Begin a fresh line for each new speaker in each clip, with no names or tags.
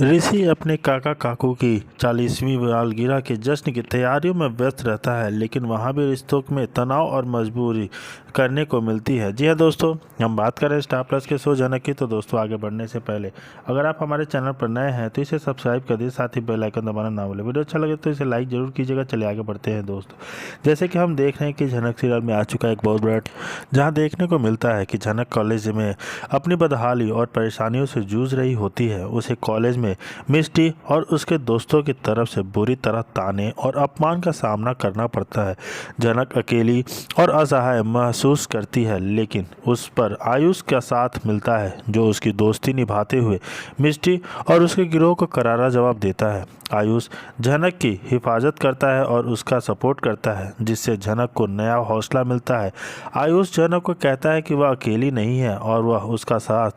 ऋषि अपने काका काकू की 40वीं सालगिरह के जश्न की तैयारियों में व्यस्त रहता है, लेकिन वहाँ भी रिश्तों में तनाव और मजबूरी करने को मिलती है। जी हाँ दोस्तों, हम बात करें स्टार प्लस के शो जनक की। तो दोस्तों, आगे बढ़ने से पहले अगर आप हमारे चैनल पर नए हैं तो इसे सब्सक्राइब कर दीजिए, साथ ही बेल आइकन दबाना ना भूलें। वीडियो अच्छा लगे तो इसे लाइक जरूर कीजिएगा। चलिए आगे बढ़ते हैं दोस्तों। जैसे कि हम देख रहे हैं कि झनक सीरियल में आ चुका है एक बहुत बड़ा, जहाँ देखने को मिलता है कि झनक कॉलेज में अपनी बदहाली और परेशानियों से जूझ रही होती है। उसे कॉलेज में मिस्टी और उसके दोस्तों की तरफ से बुरी तरह ताने और अपमान का सामना करना पड़ता है। जनक अकेली और असहाय महसूस करती है, लेकिन उस पर आयुष का साथ मिलता है, जो उसकी दोस्ती निभाते हुए मिस्टी और उसके गिरोह को करारा जवाब देता है। आयुष जनक की हिफाजत करता है और उसका सपोर्ट करता है, जिससे जनक को नया हौसला मिलता है। आयुष जनक को कहता है कि वह अकेली नहीं है और वह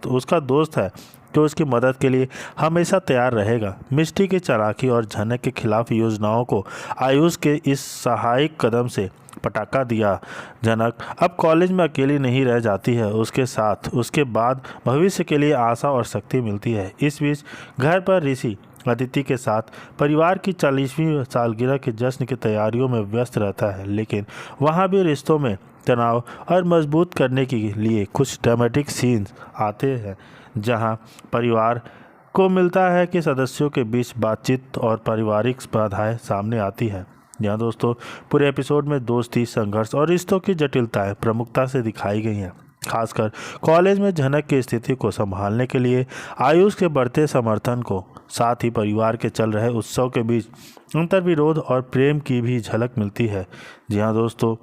उसका दोस्त है, जो उसकी मदद के लिए हमेशा तैयार रहेगा। मिस्टी की चालाकी और झनक के खिलाफ योजनाओं को आयुष के इस सहायक कदम से पटाखा दिया। झनक अब कॉलेज में अकेली नहीं रह जाती है, उसके साथ उसके बाद भविष्य के लिए आशा और शक्ति मिलती है। इस बीच घर पर ऋषि अदिति के साथ परिवार की 40वीं सालगिरह के जश्न की तैयारियों में व्यस्त रहता है, लेकिन वहाँ भी रिश्तों में तनाव और मजबूत करने के लिए कुछ ड्रामेटिक सीन्स आते हैं, जहां परिवार को मिलता है कि सदस्यों के बीच बातचीत और पारिवारिक बाधाएं सामने आती है। यहाँ दोस्तों, पूरे एपिसोड में दोस्ती, संघर्ष और रिश्तों की जटिलताएं प्रमुखता से दिखाई गई हैं। खासकर कॉलेज में झनक की स्थिति को संभालने के लिए आयुष के बढ़ते समर्थन को, साथ ही परिवार के चल रहे उत्सव के बीच अंतर्विरोध और प्रेम की भी झलक मिलती है। जी हाँ दोस्तों,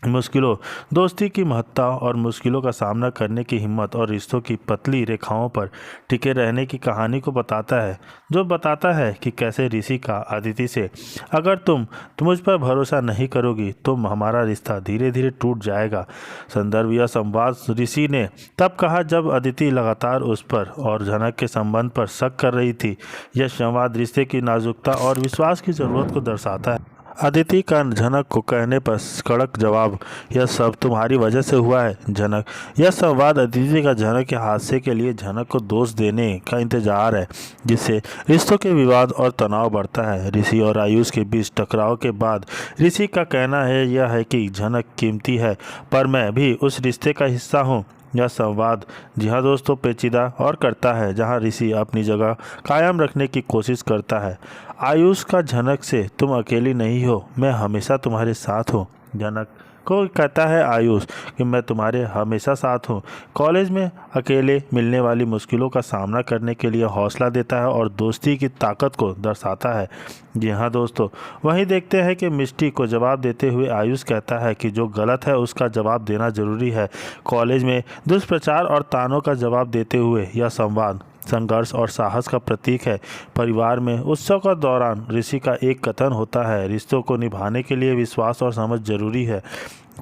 मुश्किलों, दोस्ती की महत्ता और मुश्किलों का सामना करने की हिम्मत और रिश्तों की पतली रेखाओं पर टिके रहने की कहानी को बताता है, जो बताता है कि कैसे ऋषि का अदिति से, अगर तुम मुझ पर भरोसा नहीं करोगी तो हमारा रिश्ता धीरे धीरे टूट जाएगा। संदर्भ यह संवाद ऋषि ने तब कहा जब अदिति लगातार उस पर और झनक के संबंध पर शक कर रही थी। यह संवाद रिश्ते की नाजुकता और विश्वास की जरूरत को दर्शाता है। अदिति का झनक को कहने पर कड़क जवाब, यह सब तुम्हारी वजह से हुआ है झनक। यह संवाद अदिति का झनक के हादसे के लिए झनक को दोष देने का इंतजार है, जिससे रिश्तों के विवाद और तनाव बढ़ता है। ऋषि और आयुष के बीच टकराव के बाद ऋषि का कहना है यह है कि झनक कीमती है, पर मैं भी उस रिश्ते का हिस्सा हूँ। यह संवाद, जी हाँ दोस्तों, पेचीदा और करता है, जहाँ ऋषि अपनी जगह कायम रखने की कोशिश करता है। आयुष का झनक से, तुम अकेली नहीं हो, मैं हमेशा तुम्हारे साथ हूँ। झनक को कहता है आयुष कि मैं तुम्हारे हमेशा साथ हूँ। कॉलेज में अकेले मिलने वाली मुश्किलों का सामना करने के लिए हौसला देता है और दोस्ती की ताकत को दर्शाता है। जी हाँ दोस्तों, वहीं देखते हैं कि मिस्टी को जवाब देते हुए आयुष कहता है कि जो गलत है उसका जवाब देना जरूरी है। कॉलेज में दुष्प्रचार और तानों का जवाब देते हुए यह संवाद संघर्ष और साहस का प्रतीक है। परिवार में उत्सव का दौरान ऋषि का एक कथन होता है, रिश्तों को निभाने के लिए विश्वास और समझ जरूरी है।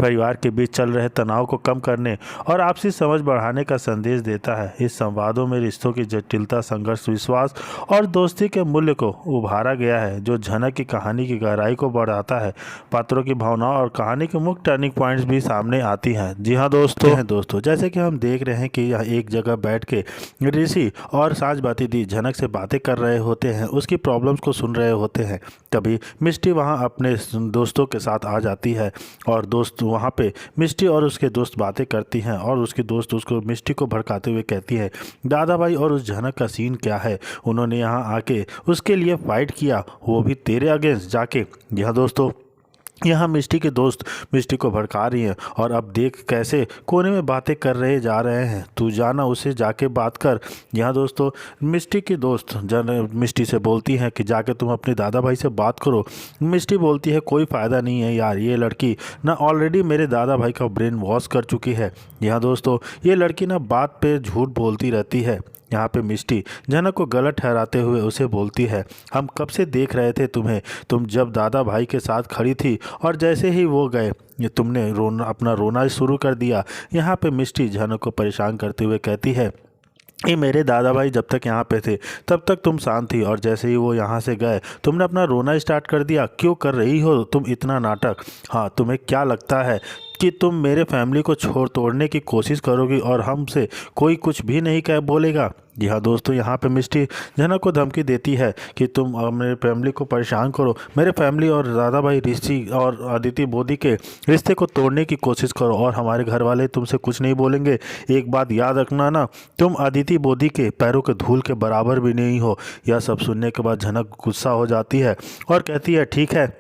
परिवार के बीच चल रहे तनाव को कम करने और आपसी समझ बढ़ाने का संदेश देता है। इस संवादों में रिश्तों की जटिलता, संघर्ष, विश्वास और दोस्ती के मूल्य को उभारा गया है, जो झनक की कहानी की गहराई को बढ़ाता है। पात्रों की भावनाओं और कहानी के मुख्य टर्निंग पॉइंट्स भी सामने आती हैं। जी हाँ दोस्तों, जैसे कि हम देख रहे हैं कि यह एक जगह बैठ के ऋषि और साँझबाती दी झनक से बातें कर रहे होते हैं, उसकी प्रॉब्लम्स को सुन रहे होते हैं। तभी मिस्टी वहाँ अपने दोस्तों के साथ आ जाती है और दोस्त वहाँ पे मिस्टी और उसके दोस्त बातें करती हैं और उसके दोस्त उसको मिस्टी को भड़काते हुए कहती है, दादा भाई और उस झनक का सीन क्या है, उन्होंने यहाँ आके उसके लिए फाइट किया, वो भी तेरे अगेंस्ट जाके। यहाँ दोस्तों, यहाँ मिस्टी के दोस्त मिस्टी को भड़का रही हैं और अब देख कैसे कोने में बातें कर रहे जा रहे हैं, तू जाना उसे जाके बात कर। यहाँ दोस्तों, मिस्टी की दोस्त मिस्टी से बोलती हैं कि जाके तुम अपने दादा भाई से बात करो। मिस्टी बोलती है कोई फ़ायदा नहीं है यार, ये लड़की ना ऑलरेडी मेरे दादा भाई का ब्रेन वॉश कर चुकी है। यहाँ दोस्तों, ये लड़की ना बात पे झूठ बोलती रहती है। यहाँ पे मिस्टी झनक को गलत ठहराते हुए उसे बोलती है, हम कब से देख रहे थे तुम्हें, तुम जब दादा भाई के साथ खड़ी थी और जैसे ही वो गए तुमने अपना रोना शुरू कर दिया। यहाँ पे मिस्टी झनक को परेशान करते हुए कहती है, ये मेरे दादा भाई जब तक यहाँ पे थे तब तक तुम शांत थी और जैसे ही वो यहाँ से गए तुमने अपना रोना स्टार्ट कर दिया। क्यों कर रही हो तुम इतना नाटक? हाँ, तुम्हें क्या लगता है कि तुम मेरे फैमिली को तोड़ने की कोशिश करोगी और हमसे कोई कुछ भी नहीं कह बोलेगा। जी हाँ दोस्तों, यहाँ पे मिष्टी झनक को धमकी देती है कि तुम मेरे फैमिली को परेशान करो, मेरे फैमिली और दादा भाई ऋषि और अदिति बोधी के रिश्ते को तोड़ने की कोशिश करो और हमारे घर वाले तुमसे कुछ नहीं बोलेंगे। एक बात याद रखना ना, तुम अदिति बोधी के पैरों के धूल के बराबर भी नहीं हो। यह सब सुनने के बाद झनक गुस्सा हो जाती है और कहती है, ठीक है,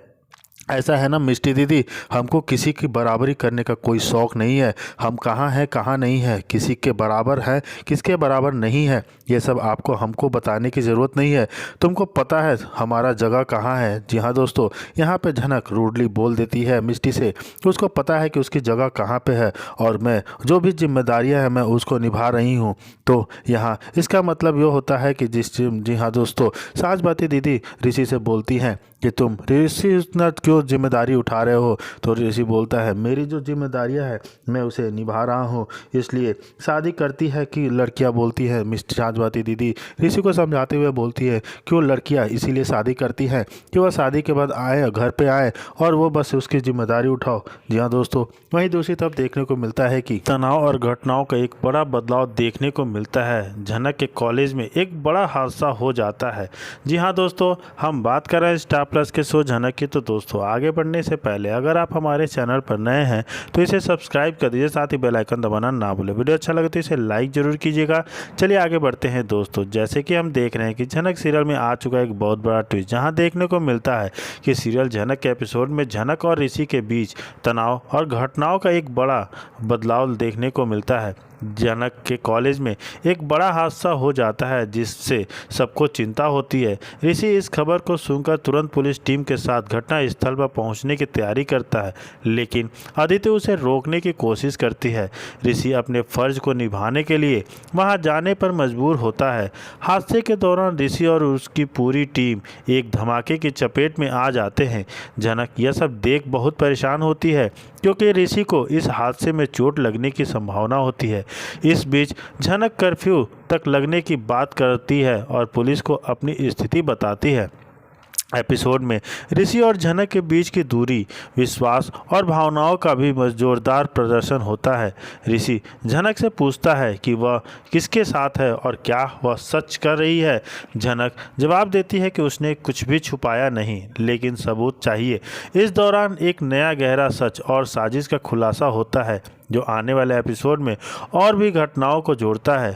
ऐसा है ना मिष्टी दीदी, हमको किसी की बराबरी करने का कोई शौक़ नहीं है। हम कहाँ हैं कहाँ नहीं है, किसी के बराबर है किसके बराबर नहीं है, ये सब आपको हमको बताने की ज़रूरत नहीं है। तुमको पता है हमारा जगह कहाँ है। जी हाँ दोस्तों, यहाँ पे झनक रूडली बोल देती है मिष्टी से, उसको पता है कि उसकी जगह कहाँ पे है और मैं जो भी जिम्मेदारियाँ हैं मैं उसको निभा रही हूँ। तो यहाँ इसका मतलब ये होता है कि जी हाँ दोस्तों, साच बाती दीदी ऋषि से बोलती हैं कि तुम ऋषि इतना क्यों जिम्मेदारी उठा रहे हो। तो ऋषि बोलता है, मेरी जो जिम्मेदारियां है मैं उसे निभा रहा हूँ, इसलिए शादी करती है। कि लड़कियां बोलती है, मिस्टर साचबाती दीदी ऋषि को समझाते हुए बोलती है कि वो लड़कियां इसीलिए शादी करती हैं कि वह शादी के बाद आए, घर पे आए और वो बस उसकी जिम्मेदारी उठाओ। जी हाँ दोस्तों, वहीं दूसरी तरफ देखने को मिलता है कि तनाव और घटनाओं का एक बड़ा बदलाव देखने को मिलता है। झनक के कॉलेज में एक बड़ा हादसा हो जाता है। जी हाँ दोस्तों, हम बात कर रहे हैं स्टार प्लस के शो झनक की। तो दोस्तों, आगे बढ़ने से पहले अगर आप हमारे चैनल पर नए हैं तो इसे सब्सक्राइब कर दीजिए, साथ ही बेल आइकन दबाना ना भूलें। वीडियो अच्छा लगे तो इसे लाइक जरूर कीजिएगा। चलिए आगे बढ़ते हैं दोस्तों। जैसे कि हम देख रहे हैं कि झनक सीरियल में आ चुका है एक बहुत बड़ा ट्विस्ट, जहां देखने को मिलता है कि सीरियल झनक के एपिसोड में झनक और ऋषि के बीच तनाव और घटनाओं का एक बड़ा बदलाव देखने को मिलता है। झनक के कॉलेज में एक बड़ा हादसा हो जाता है जिससे सबको चिंता होती है। ऋषि इस खबर को सुनकर तुरंत पुलिस टीम के साथ घटना स्थल पर पहुंचने की तैयारी करता है, लेकिन अदिति उसे रोकने की कोशिश करती है। ऋषि अपने फर्ज को निभाने के लिए वहां जाने पर मजबूर होता है। हादसे के दौरान ऋषि और उसकी पूरी टीम एक धमाके की चपेट में आ जाते हैं। झनक यह सब देख बहुत परेशान होती है क्योंकि ऋषि को इस हादसे में चोट लगने की संभावना होती है। इस बीच झनक कर्फ्यू तक लगने की बात करती है और पुलिस को अपनी स्थिति बताती है। एपिसोड में ऋषि और झनक के बीच की दूरी, विश्वास और भावनाओं का भी जोरदार प्रदर्शन होता है। ऋषि झनक से पूछता है कि वह किसके साथ है और क्या वह सच कर रही है। झनक जवाब देती है कि उसने कुछ भी छुपाया नहीं, लेकिन सबूत चाहिए। इस दौरान एक नया गहरा सच और साजिश का खुलासा होता है जो आने वाले एपिसोड में और भी घटनाओं को जोड़ता है।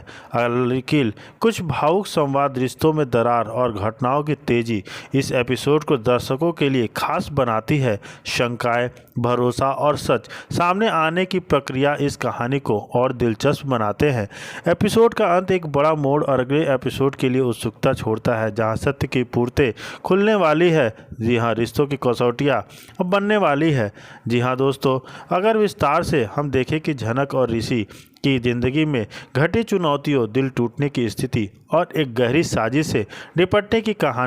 लेकिन कुछ भावुक संवाद, रिश्तों में दरार और घटनाओं की तेजी इस एपिसोड को दर्शकों के लिए खास बनाती है। शंकाएं, भरोसा और सच सामने आने की प्रक्रिया इस कहानी को और दिलचस्प बनाते हैं। एपिसोड का अंत एक बड़ा मोड़ और अगले एपिसोड के लिए उत्सुकता छोड़ता है, जहां सत्य की पूर्तें खुलने वाली है। जी हाँ, रिश्तों की कसौटियाँ अब बनने वाली है। जी हाँ दोस्तों, अगर विस्तार से हम देखें कि झनक और ऋषि की ज़िंदगी में घटी चुनौतियों, दिल टूटने की स्थिति और एक गहरी साजिश से निपटने की कहानी